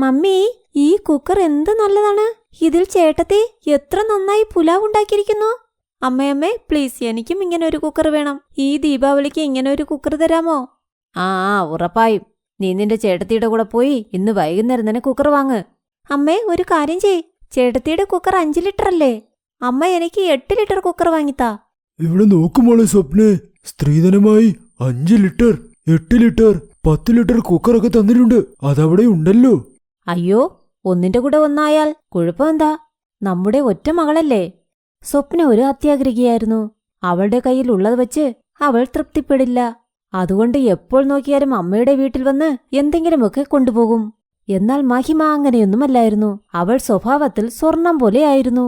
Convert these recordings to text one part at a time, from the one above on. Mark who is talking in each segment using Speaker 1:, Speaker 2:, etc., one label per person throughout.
Speaker 1: Mummy, ഈ cooker എന്ത് നല്ലതാണ്. ഇതിൽ ചേട്ടത്തി എത്ര നന്നായി പുലാവ് ഉണ്ടാക്കിയിരിക്കുന്നു. അമ്മയമ്മേ, പ്ലീസ് എനിക്കും ഇങ്ങനെ ഒരു കുക്കർ വേണം. ഈ ദീപാവലിക്ക് ഇങ്ങനെ ഒരു കുക്കർ തരാമോ?
Speaker 2: ആ ഉറപ്പായും. നീ നിന്റെ ചേട്ടത്തിയുടെ കൂടെ പോയി ഇന്ന് വൈകുന്നേരം തന്നെ കുക്കർ വാങ്ങ്.
Speaker 1: അമ്മേ, ഒരു കാര്യം ചെയ്. ചേട്ടത്തിയുടെ കുക്കർ 5 ലിറ്റർ അല്ലേ? അമ്മ എനിക്ക് 8 ലിറ്റർ കുക്കർ വാങ്ങിത്താ.
Speaker 3: ഇവിടെ നോക്കുമോളെ സ്വപ്നെ, സ്ത്രീധനമായി 5 ലിറ്റർ 8 ലിറ്റർ 10 ലിറ്റർ കുക്കറൊക്കെ തന്നിട്ടുണ്ട്. അതവിടെ ഉണ്ടല്ലോ.
Speaker 2: അയ്യോ, ഒന്നിന്റെ കൂടെ ഒന്നായാൽ കുഴപ്പമെന്താ? നമ്മുടെ ഒറ്റ മകളല്ലേ. സ്വപ്ന ഒരു അത്യാഗ്രഹിയായിരുന്നു. അവളുടെ കയ്യിൽ ഉള്ളത് വെച്ച് അവൾ തൃപ്തിപ്പെടില്ല. അതുകൊണ്ട് എപ്പോൾ നോക്കിയാലും അമ്മയുടെ വീട്ടിൽ വന്ന് എന്തെങ്കിലുമൊക്കെ കൊണ്ടുപോകും. എന്നാൽ മഹിമ അങ്ങനെയൊന്നുമല്ലായിരുന്നു. അവൾ സ്വഭാവത്തിൽ സ്വർണം പോലെയായിരുന്നു.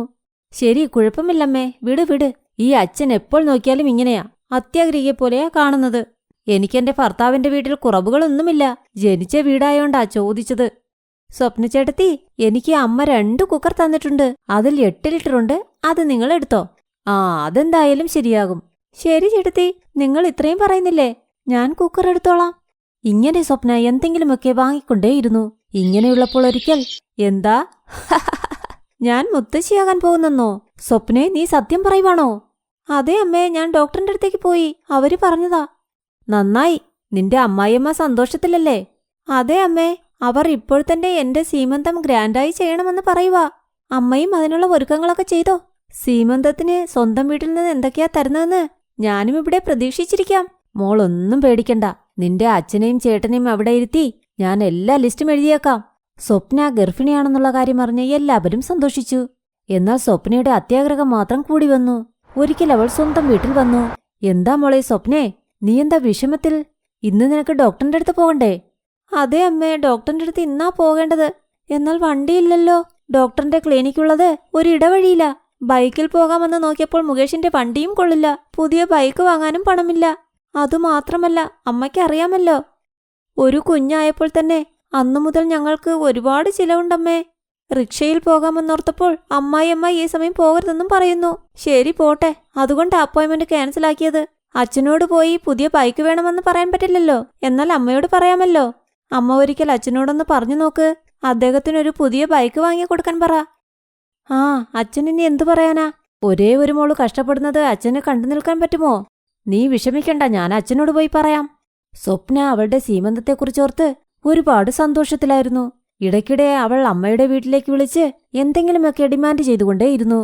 Speaker 2: ശരി, കുഴപ്പമില്ലമ്മേ, വിട്. ഈ അച്ഛൻ എപ്പോൾ നോക്കിയാലും ഇങ്ങനെയാ, അത്യാഗ്രഹിയെ പോലെയാ കാണുന്നത്. എനിക്കെന്റെ ഭർത്താവിന്റെ വീട്ടിൽ കുറവുകളൊന്നുമില്ല. ജനിച്ച വീടായോണ്ടാ ചോദിച്ചത്. സ്വപ്ന ചേട്ടത്തി, എനിക്ക് അമ്മ 2 കുക്കർ തന്നിട്ടുണ്ട്. അതിൽ 8 ലിറ്റർ ഉണ്ട്. അത് നിങ്ങൾ എടുത്തോ. അതെന്തായാലും ശരിയാകും.
Speaker 1: ശരി ചേട്ടത്തി, നിങ്ങൾ ഇത്രയും പറയുന്നില്ലേ, ഞാൻ കുക്കർ എടുത്തോളാം.
Speaker 2: ഇങ്ങനെ സ്വപ്ന എന്തെങ്കിലുമൊക്കെ വാങ്ങിക്കൊണ്ടേയിരുന്നു. ഇങ്ങനെയുള്ളപ്പോൾ ഒരിക്കൽ എന്താ
Speaker 1: ഞാൻ മുത്തശ്ശിയാകാൻ പോകുന്നെന്നോ?
Speaker 2: സ്വപ്നെ, നീ സത്യം പറയുവാണോ?
Speaker 1: അതെ അമ്മേ, ഞാൻ ഡോക്ടറിന്റെ അടുത്തേക്ക് പോയി. അവര് പറഞ്ഞതാ.
Speaker 2: നന്നായി. നിന്റെ അമ്മായിയമ്മ സന്തോഷത്തിലല്ലേ?
Speaker 1: അതെ അമ്മേ, അവർ ഇപ്പോൾ തന്നെ എന്റെ സീമന്തം ഗ്രാൻഡായി ചെയ്യണമെന്ന് പറയുവാ. അമ്മയും അതിനുള്ള ഒരുക്കങ്ങളൊക്കെ ചെയ്തോ? സീമന്തത്തിന് സ്വന്തം വീട്ടിൽ നിന്ന് എന്തൊക്കെയാ തരുന്നതെന്ന് ഞാനും ഇവിടെ പ്രതീക്ഷിച്ചിരിക്കാം.
Speaker 2: മോളൊന്നും പേടിക്കണ്ട. നിന്റെ അച്ഛനെയും ചേട്ടനെയും അവിടെ ഇരുത്തി ഞാൻ എല്ലാ ലിസ്റ്റും എഴുതിയേക്കാം. സ്വപ്ന ഗർഭിണിയാണെന്നുള്ള കാര്യം അറിഞ്ഞ് എല്ലാവരും സന്തോഷിച്ചു. എന്നാൽ സ്വപ്നയുടെ അത്യാഗ്രഹം മാത്രം കൂടി വന്നു. ഒരിക്കൽ അവൾ സ്വന്തം വീട്ടിൽ വന്നു. എന്താ മോളെ സ്വപ്നെ, നീ എന്താ വിഷമത്തിൽ? ഇന്ന് നിനക്ക് ഡോക്ടറിന്റെ അടുത്ത് പോകണ്ടേ?
Speaker 1: അതെ അമ്മേ, ഡോക്ടറിന്റെ അടുത്ത് ഇന്നാ പോകേണ്ടത്. എന്നാൽ വണ്ടിയില്ലല്ലോ. ഡോക്ടറിന്റെ ക്ലിനിക്കുള്ളത് ഒരു ഇടവഴിയില്ല. ബൈക്കിൽ പോകാമെന്ന് നോക്കിയപ്പോൾ മുകേഷിന്റെ വണ്ടിയും കൊള്ളില്ല. പുതിയ ബൈക്ക് വാങ്ങാനും പണമില്ല. അതുമാത്രമല്ല, അമ്മയ്ക്ക് അറിയാമല്ലോ, ഒരു കുഞ്ഞായപ്പോൾ തന്നെ അന്നു മുതൽ ഞങ്ങൾക്ക് ഒരുപാട് ചിലവുണ്ടമ്മേ. റിക്ഷയിൽ പോകാമെന്നോർത്തപ്പോൾ അമ്മായിയമ്മ ഈ സമയം പോകരുതെന്നും പറയുന്നു. ശരി, പോട്ടെ. അതുകൊണ്ട് അപ്പോയിന്റ്മെന്റ് ക്യാൻസലാക്കിയത്. അച്ഛനോട് പോയി പുതിയ ബൈക്ക് വേണമെന്ന് പറയാൻ പറ്റില്ലല്ലോ. എന്നാൽ അമ്മയോട് പറയാമല്ലോ. അമ്മ ഒരിക്കൽ അച്ഛനോടൊന്ന് പറഞ്ഞു നോക്ക്. അദ്ദേഹത്തിനൊരു പുതിയ ബൈക്ക് വാങ്ങി കൊടുക്കാൻ പറ.
Speaker 2: അച്ഛൻ ഇനി എന്തു പറയാനാ? ഒരേ ഒരു മോള് കഷ്ടപ്പെടുന്നത് അച്ഛന് കണ്ടു നിൽക്കാൻ പറ്റുമോ? നീ വിഷമിക്കണ്ട, ഞാൻ അച്ഛനോട് പോയി പറയാം. സ്വപ്ന അവളുടെ സീമന്തത്തെക്കുറിച്ചോർത്ത് ഒരുപാട് സന്തോഷത്തിലായിരുന്നു. ഇടയ്ക്കിടെ അവൾ അമ്മയുടെ വീട്ടിലേക്ക് വിളിച്ച് എന്തെങ്കിലുമൊക്കെ ഡിമാൻഡ് ചെയ്തുകൊണ്ടേയിരുന്നു.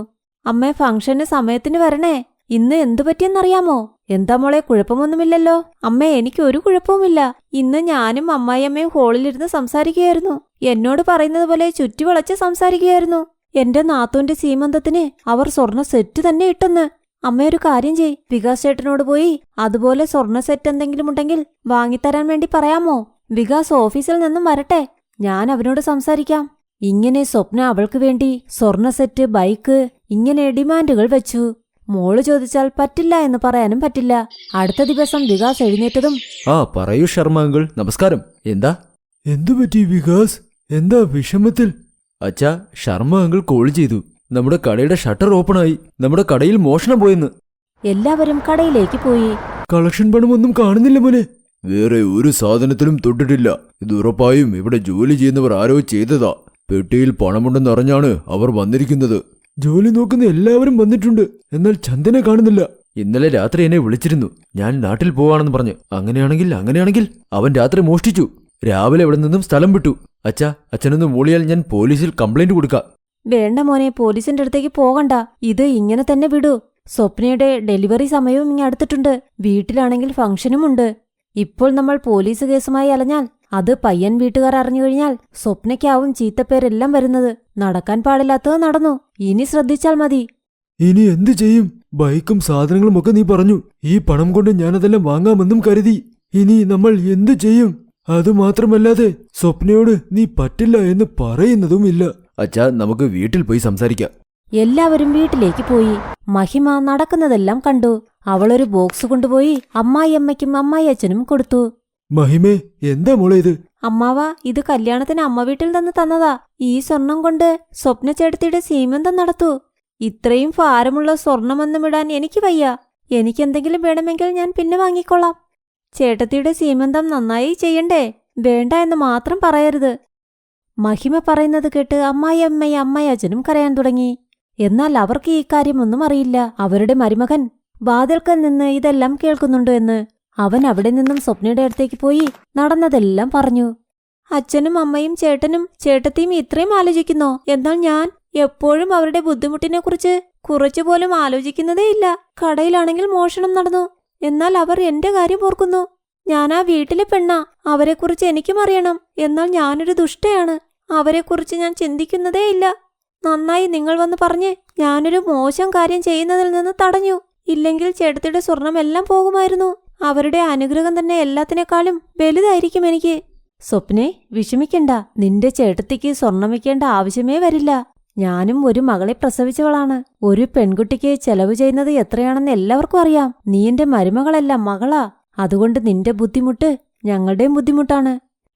Speaker 1: അമ്മേ, ഫംഗ്ഷന് സമയത്തിന് വരണേ. ഇന്ന് എന്തു പറ്റിയെന്നറിയാമോ?
Speaker 2: എന്താ മോളെ, കുഴപ്പമൊന്നുമില്ലല്ലോ?
Speaker 1: അമ്മേ, എനിക്ക് ഒരു കുഴപ്പവുമില്ല. ഇന്ന് ഞാനും അമ്മായിയമ്മയും ഹോളിലിരുന്ന് സംസാരിക്കുകയായിരുന്നു. എന്നോട് പറയുന്നത് പോലെ ചുറ്റിവളച്ച് സംസാരിക്കുകയായിരുന്നു. എന്റെ നാത്തൂന്റെ സീമന്തത്തിന് അവർ സ്വർണ്ണ സെറ്റ് തന്നെ ഇട്ടെന്ന്. അമ്മ, ഒരു കാര്യം ചെയ്. വികാസ് ചേട്ടനോട് പോയി അതുപോലെ സ്വർണ്ണ സെറ്റ് എന്തെങ്കിലും ഉണ്ടെങ്കിൽ വാങ്ങിത്തരാൻ വേണ്ടി പറയാമോ? വികാസ് ഓഫീസിൽ നിന്നും വരട്ടെ, ഞാൻ അവനോട് സംസാരിക്കാം.
Speaker 2: ഇങ്ങനെ സ്വപ്ന അവൾക്ക് വേണ്ടി സ്വർണ്ണ സെറ്റ്, ബൈക്ക് ഇങ്ങനെ ഡിമാൻഡുകൾ വെച്ചു. മോള് ചോദിച്ചാൽ പറ്റില്ല എന്ന് പറയാനും പറ്റില്ല. അടുത്ത ദിവസം വികാസ് എഴുന്നേറ്റതും
Speaker 3: പറയൂ ശർമ്മ അങ്കിൾ, നമസ്കാരം. എന്തു പറ്റി വികാസ്? എന്താ വിഷമത്തിൽ? അച്ഛാ, ശർമ്മ അങ്കിൾ കോൾ ചെയ്തു. നമ്മുടെ കടയുടെ ഷട്ടർ ഓപ്പണായി. നമ്മുടെ കടയിൽ മോഷണം പോയെന്ന്.
Speaker 2: എല്ലാവരും കടയിലേക്ക് പോയി.
Speaker 3: കളക്ഷൻ പണമൊന്നും കാണുന്നില്ല മോനെ. വേറെ ഒരു സാധനത്തിലും തൊട്ടിട്ടില്ല. ഇത് ഉറപ്പായും ഇവിടെ ജോലി ചെയ്യുന്നവർ ആരോ ചെയ്തതാ. പെട്ടിയിൽ പണമുണ്ടെന്നറിഞ്ഞാണ് അവർ വന്നിരിക്കുന്നത്. ജോലി നോക്കുന്ന എല്ലാവരും വന്നിട്ടുണ്ട്. എന്നാൽ ചന്ദനെ കാണുന്നില്ല. ഇന്നലെ രാത്രി എന്നെ വിളിച്ചിരുന്നു. ഞാൻ നാട്ടിൽ പോവാണെന്ന് പറഞ്ഞു. അങ്ങനെയാണെങ്കിൽ അവൻ രാത്രി മോഷ്ടിച്ചു. രാവിലെ ഇവിടെ നിന്നും സ്ഥലം വിട്ടു. അച്ഛനൊന്ന് മൂളിയാൽ ഞാൻ പോലീസിൽ കംപ്ലൈന്റ് കൊടുക്കാം.
Speaker 2: വേണ്ട മോനെ, പോലീസിന്റെ അടുത്തേക്ക് പോകണ്ട. ഇത് ഇങ്ങനെ തന്നെ വിടൂ. സ്വപ്നയുടെ ഡെലിവറി സമയവും ഇങ്ങനെ അടുത്തിട്ടുണ്ട്. വീട്ടിലാണെങ്കിൽ ഫംഗ്ഷനുമുണ്ട്. ഇപ്പോൾ നമ്മൾ പോലീസ് കേസുമായി അലഞ്ഞാൽ അത് പയ്യൻ വീട്ടുകാർ അറിഞ്ഞു കഴിഞ്ഞാൽ സ്വപ്നയ്ക്കാവും ചീത്തപ്പേരെല്ലാം വരുന്നത്. നടക്കാൻ പാടില്ലാത്തത് നടന്നു. ഇനി ശ്രദ്ധിച്ചാൽ മതി.
Speaker 3: ഇനി എന്തു ചെയ്യും? ബൈക്കും സാധനങ്ങളും ഒക്കെ നീ പറഞ്ഞു. ഈ പണം കൊണ്ട് ഞാനതെല്ലാം വാങ്ങാമെന്നും കരുതി. ഇനി നമ്മൾ എന്തു ചെയ്യും? അതുമാത്രമല്ലാതെ സ്വപ്നയോട് നീ പറ്റില്ല എന്ന് പറയുന്നതുമില്ല. അച്ഛാ, നമുക്ക് വീട്ടിൽ പോയി സംസാരിക്കാം.
Speaker 2: എല്ലാവരും വീട്ടിലേക്ക് പോയി. മഹിമ നടക്കുന്നതെല്ലാം കണ്ടു. അവളൊരു ബോക്സ് കൊണ്ടുപോയി അമ്മായിയമ്മയ്ക്കും അമ്മായിയച്ഛനും കൊടുത്തു.
Speaker 3: മഹിമേ, എന്താ മോളെ ഇത്?
Speaker 1: അമ്മാവാ, ഇത് കല്യാണത്തിന് അമ്മ വീട്ടിൽ നിന്ന് തന്നതാ. ഈ സ്വർണം കൊണ്ട് സ്വപ്ന ചേട്ടത്തിയുടെ സീമന്തം നടത്തൂ. ഇത്രയും ഭാരമുള്ള സ്വർണമെന്നും ഇടാൻ എനിക്ക് വയ്യ. എനിക്കെന്തെങ്കിലും വേണമെങ്കിൽ ഞാൻ പിന്നെ വാങ്ങിക്കൊള്ളാം. ചേട്ടത്തിയുടെ സീമന്തം നന്നായി ചെയ്യണ്ടേ? വേണ്ട എന്ന് മാത്രം പറയരുത്.
Speaker 2: മഹിമ പറയുന്നത് കേട്ട് അമ്മായിയമ്മയും അമ്മായച്ചനും കരയാൻ തുടങ്ങി. എന്നാൽ അവർക്ക് ഈ കാര്യമൊന്നും അറിയില്ല. അവരുടെ മരുമകൻ വാതിൽക്കൽ നിന്ന് ഇതെല്ലാം കേൾക്കുന്നുണ്ടോ എന്ന്. അവൻ അവിടെ നിന്നും സ്വപ്നയുടെ അടുത്തേക്ക് പോയി നടന്നതെല്ലാം പറഞ്ഞു.
Speaker 1: അച്ഛനും അമ്മയും ചേട്ടനും ചേട്ടത്തിയും ഇത്രയും ആലോചിക്കുന്നോ? എന്നാൽ ഞാൻ എപ്പോഴും അവരുടെ ബുദ്ധിമുട്ടിനെക്കുറിച്ച് കുറച്ചുപോലും ആലോചിക്കുന്നതേയില്ല. കടയിലാണെങ്കിൽ മോഷണം നടന്നു, എന്നാൽ അവർ എന്റെ കാര്യം ഓർക്കുന്നു. ഞാൻ ആ വീട്ടിലെ പെണ്ണാ. അവരെക്കുറിച്ച് എനിക്കും അറിയണം. എന്നാൽ ഞാനൊരു ദുഷ്ടയാണ്. അവരെക്കുറിച്ച് ഞാൻ ചിന്തിക്കുന്നതേയില്ല. നന്നായി നിങ്ങൾ വന്ന് പറഞ്ഞ് ഞാനൊരു മോശം കാര്യം ചെയ്യുന്നതിൽ നിന്ന് തടഞ്ഞു. ഇല്ലെങ്കിൽ ചേട്ടത്തിയുടെ സ്വർണമെല്ലാം പോകുമായിരുന്നു. അവരുടെ അനുഗ്രഹം തന്നെ എല്ലാത്തിനേക്കാളും വലുതായിരിക്കും എനിക്ക്.
Speaker 2: സ്വപ്നെ, വിഷമിക്കണ്ട. നിന്റെ ചേട്ടത്തിക്ക് സ്വർണം വയ്ക്കേണ്ട ആവശ്യമേ വരില്ല. ഞാനും ഒരു മകളെ പ്രസവിച്ചവളാണ്. ഒരു പെൺകുട്ടിക്ക് ചെലവ് ചെയ്യുന്നത് എത്രയാണെന്ന് എല്ലാവർക്കും അറിയാം. നീ എന്റെ മരുമകളല്ല, മകളാ. അതുകൊണ്ട് നിന്റെ ബുദ്ധിമുട്ട് ഞങ്ങളുടെയും ബുദ്ധിമുട്ടാണ്.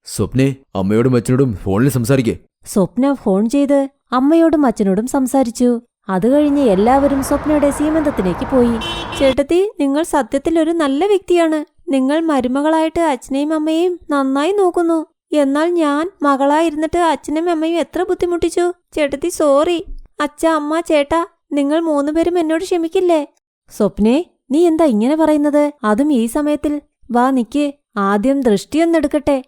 Speaker 3: സ്വപ്നെ, അമ്മയോടും അച്ഛനോടും ഫോണിൽ സംസാരിക്കേ.
Speaker 2: സ്വപ്ന ഫോൺ ചെയ്ത് അമ്മയോടും അച്ഛനോടും സംസാരിച്ചു. അത് കഴിഞ്ഞ് എല്ലാവരും സ്വപ്നയുടെ സീമന്തത്തിലേക്ക് പോയി.
Speaker 1: ചേട്ടത്തി, നിങ്ങൾ സത്യത്തിൽ ഒരു നല്ല വ്യക്തിയാണ്. നിങ്ങൾ മരുമകളായിട്ട് അച്ഛനെയും അമ്മയെയും നന്നായി നോക്കുന്നു. എന്നാൽ ഞാൻ മകളായിരുന്നിട്ട് അച്ഛനും അമ്മയും എത്ര ബുദ്ധിമുട്ടിച്ചു. ചേട്ടത്തി സോറി. അച്ഛ, അമ്മ, ചേട്ടാ, നിങ്ങൾ 3 പേരും എന്നോട് ക്ഷമിക്കില്ലേ?
Speaker 2: സ്വപ്നെ, നീ എന്താ ഇങ്ങനെ പറയുന്നത്? അതും ഈ സമയത്തിൽ? വാ നിക്ക്, ആദ്യം ദൃഷ്ടിയൊന്നെടുക്കട്ടെ.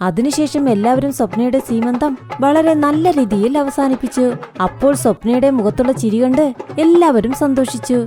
Speaker 2: അതിനുശേഷം എല്ലാവരും സ്വപ്നയുടെ സീമന്തം വളരെ നല്ല രീതിയിൽ അവസാനിപ്പിച്ചു. അപ്പോൾ സ്വപ്നയുടെ മുഖത്തുള്ള ചിരി കണ്ട് എല്ലാവരും സന്തോഷിച്ചു.